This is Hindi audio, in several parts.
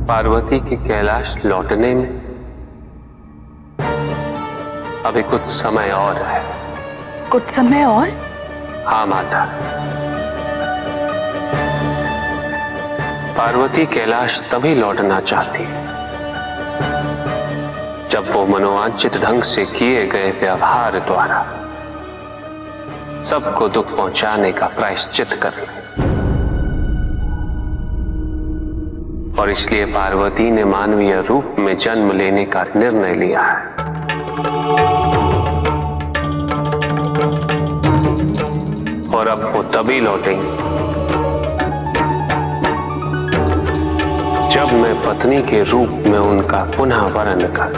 पार्वती के कैलाश लौटने में अभी कुछ समय और है। कुछ समय और? हाँ माता, पार्वती कैलाश तभी लौटना चाहती है जब वो मनोवांछित ढंग से किए गए व्यवहार द्वारा सबको दुख पहुंचाने का प्रायश्चित कर ले। और इसलिए पार्वती ने मानवीय रूप में जन्म लेने का निर्णय लिया है। और अब वो तभी लौटेंगे जब मैं पत्नी के रूप में उनका पुनः वरण कर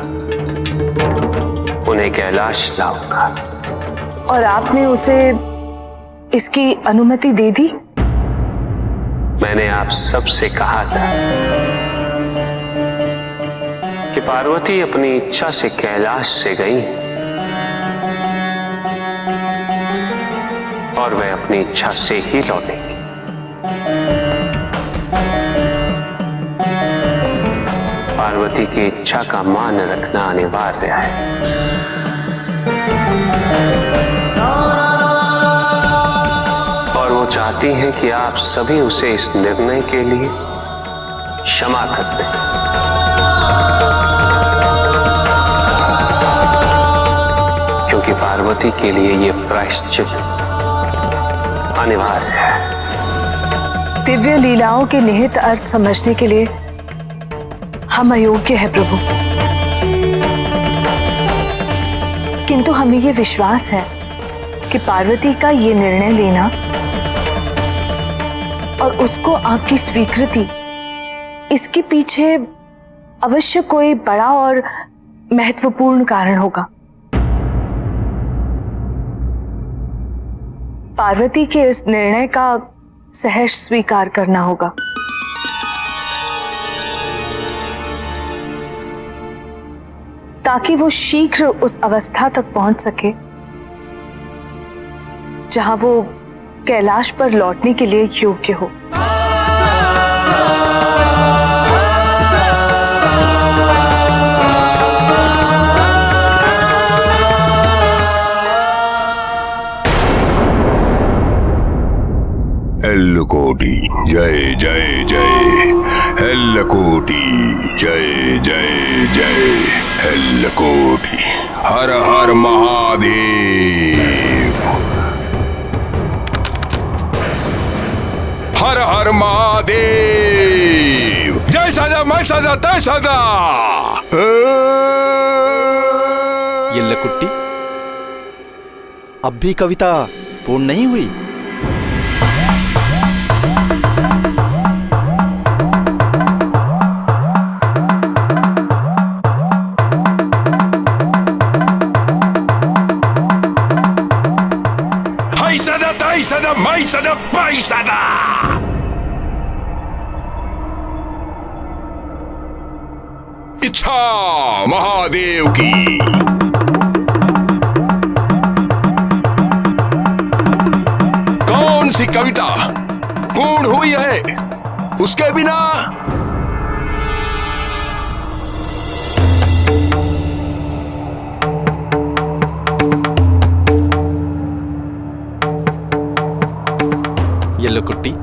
उन्हें कैलाश लाऊंगा। और आपने उसे इसकी अनुमति दे दी? मैंने आप सबसे कहा था कि पार्वती अपनी इच्छा से कैलाश से गई और वह अपनी इच्छा से ही लौटेंगी। पार्वती की इच्छा का मान रखना अनिवार्य है। और वो चाहती हैं कि आप सभी उसे इस निर्णय के लिए क्षमा कर दें। क्योंकि पार्वती के लिए यह प्रायश्चित अनिवार्य है। दिव्य लीलाओं के निहित अर्थ समझने के लिए हम अयोग्य हैं प्रभु, किंतु हमें ये विश्वास है कि पार्वती का ये निर्णय लेना और उसको आपकी स्वीकृति, इसके पीछे अवश्य कोई बड़ा और महत्वपूर्ण कारण होगा। पार्वती के इस निर्णय का सहर्ष स्वीकार करना होगा। ताकि वो शीघ्र उस अवस्था तक पहुंच सके जहां वो कैलाश पर लौटने के लिए योग्य हो। एल्लकोटी जय जय जय, एल्लकोटी जय जय जय, एल्लकोटी हर हर महादेव, हर हर महादेव, जय साजा मैं साजा तय साजा। एल्लकुट्टी, अब भी कविता पूर्ण नहीं हुई? सदा मैं सदा पाई सदा। इच्छा महादेव की। कौन सी कविता पूर्ण हुई है उसके बिना? एल्लकुट्टी,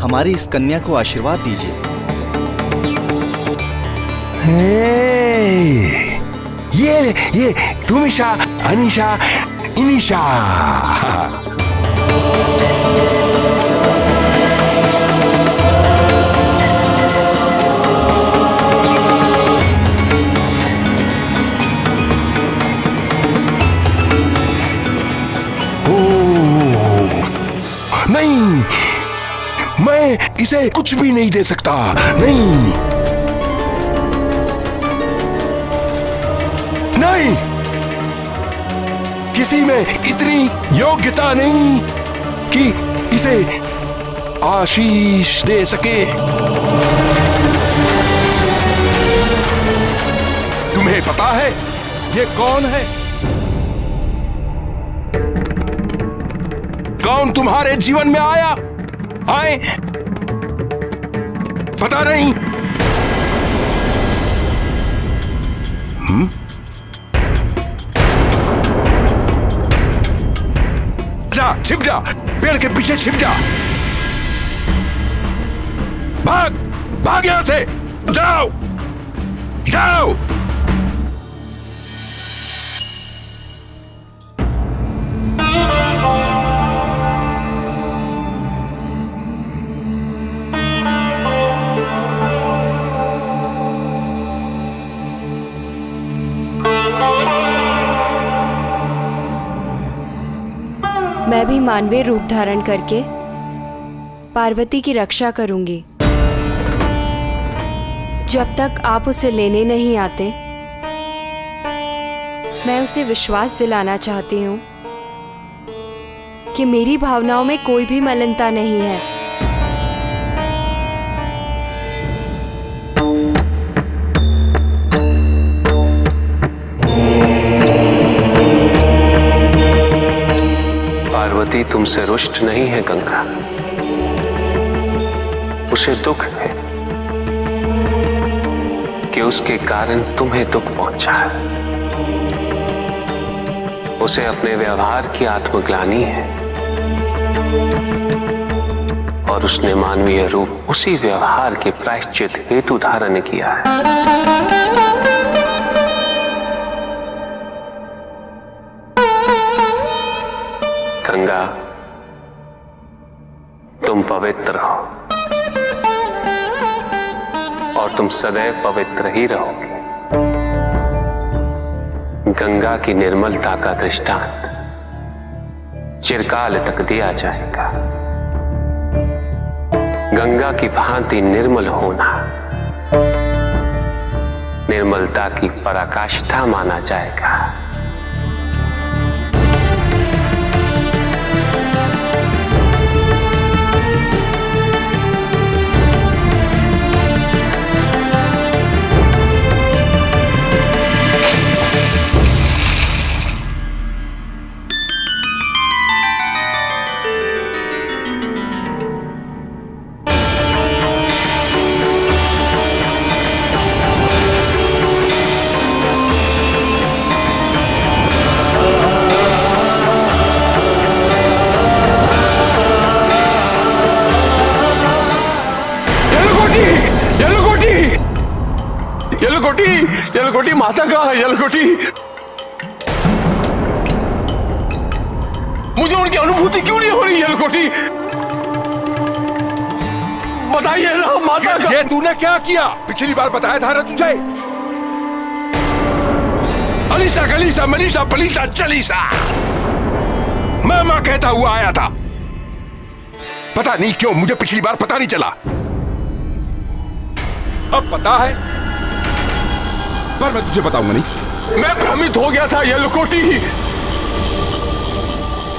हमारी इस कन्या को आशीर्वाद दीजिए। ये तुमिशा अनिशा इनिशा। नहीं, मैं इसे कुछ भी नहीं दे सकता। नहीं नहीं, किसी में इतनी योग्यता नहीं कि इसे आशीष दे सके। तुम्हें पता है ये कौन है? कौन तुम्हारे जीवन में आए? पता नहीं। जा, छिप जा, पेड़ के पीछे छिप जा। भाग, भाग यहां से, जाओ, जाओ। मैं भी मानवीय रूप धारण करके पार्वती की रक्षा करूंगी। जब तक आप उसे लेने नहीं आते, मैं उसे विश्वास दिलाना चाहती हूँ कि मेरी भावनाओं में कोई भी मलिनता नहीं है। पार्वती तुमसे रुष्ट नहीं है गंगा, उसे दुख है कि उसके कारण तुम्हें दुख पहुंचा है। उसे अपने व्यवहार की आत्मग्लानि है और उसने मानवीय रूप उसी व्यवहार के प्रायश्चित हेतु धारण किया है। गंगा, तुम पवित्र हो और तुम सदैव पवित्र ही रहोगे। गंगा की निर्मलता का दृष्टांत चिरकाल तक दिया जाएगा। गंगा की भांति निर्मल होना निर्मलता की पराकाष्ठा माना जाएगा। यलकोटी माता कहाँ है? यलकोटी, मुझे उनकी अनुभूति क्यों नहीं हो रही? यलकोटी, बताइए ना माता का। ये तूने क्या किया? पिछली बार बताया था ना तुझे। अलीसा गलीसा मलीसा पलीसा चलीसा मामा कहता हुआ आया था। पता नहीं क्यों मुझे पिछली बार पता नहीं चला, अब पता है पर मैं तुझे बताऊंगा नहीं। मैं भ्रमित हो गया था यलकोटी,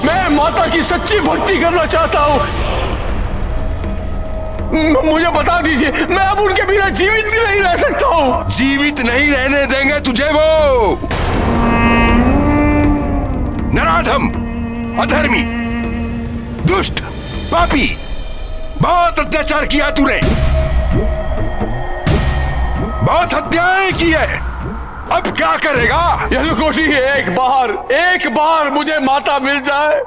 मैं माता की सच्ची भक्ति करना चाहता हूं। मुझे बता दीजिए, मैं अब उनके बिना जीवित भी नहीं रह सकता हूं। जीवित नहीं रहने देंगे तुझे वो। नराधम, अधर्मी, दुष्ट, पापी, बहुत अत्याचार किया तूने, बहुत हत्याएं की है। अब क्या करेगा? यलकोटी, एक बार मुझे माता मिल जाए,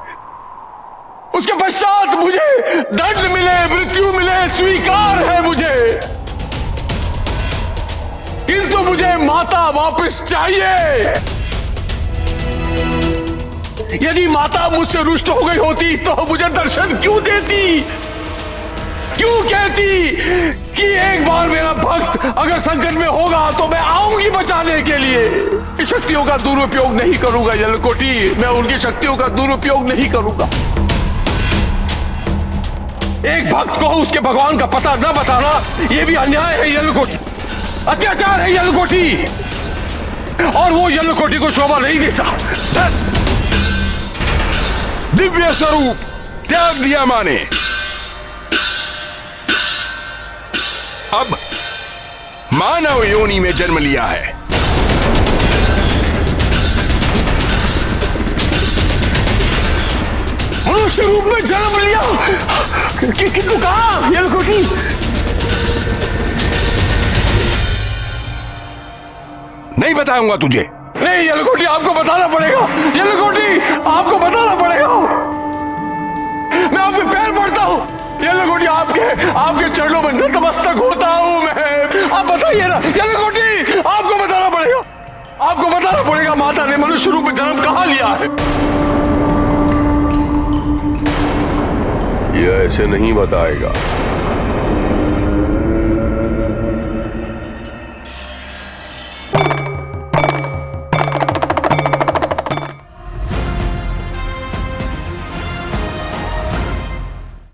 उसके पश्चात मुझे दंड मिले, मृत्यु मिले, स्वीकार है मुझे, किंतु मुझे माता वापस चाहिए। यदि माता मुझसे रुष्ट हो गई होती तो मुझे दर्शन क्यों देती? क्यों कहती कि एक बार मेरा भक्त अगर संकट में होगा तो मैं आऊंगी बचाने के लिए। शक्तियों का दुरुपयोग नहीं करूंगा यलकोटी, मैं उनकी शक्तियों का दुरुपयोग नहीं करूंगा। एक भक्त को उसके भगवान का पता न बताना यह भी अन्याय है यलकोटी, अत्याचार है यलकोटी, और वो यलकोटी को शोभा नहीं देता। दिव्य स्वरूप त्याग दिया माने, अब मानव योनि में जन्म लिया है। मनुष्य रूप में जन्म लिया, किंतु कहां यलकोटी? बताऊंगा तुझे। नहीं ये लंगोटी आपको बताना पड़ेगा, ये लंगोटी आपको बताना पड़ेगा। मैं आपके पैर पड़ता हूँ, ये लंगोटी आपके चरणों में नतमस्तक होता हूँ मैं। आप बताइए ना, ये लंगोटी आपको बताना पड़ेगा, आपको बताना पड़ेगा माता ने मनुष्य रूप में जन्म कहाँ लिया है। ये ऐसे नहीं बताएगा।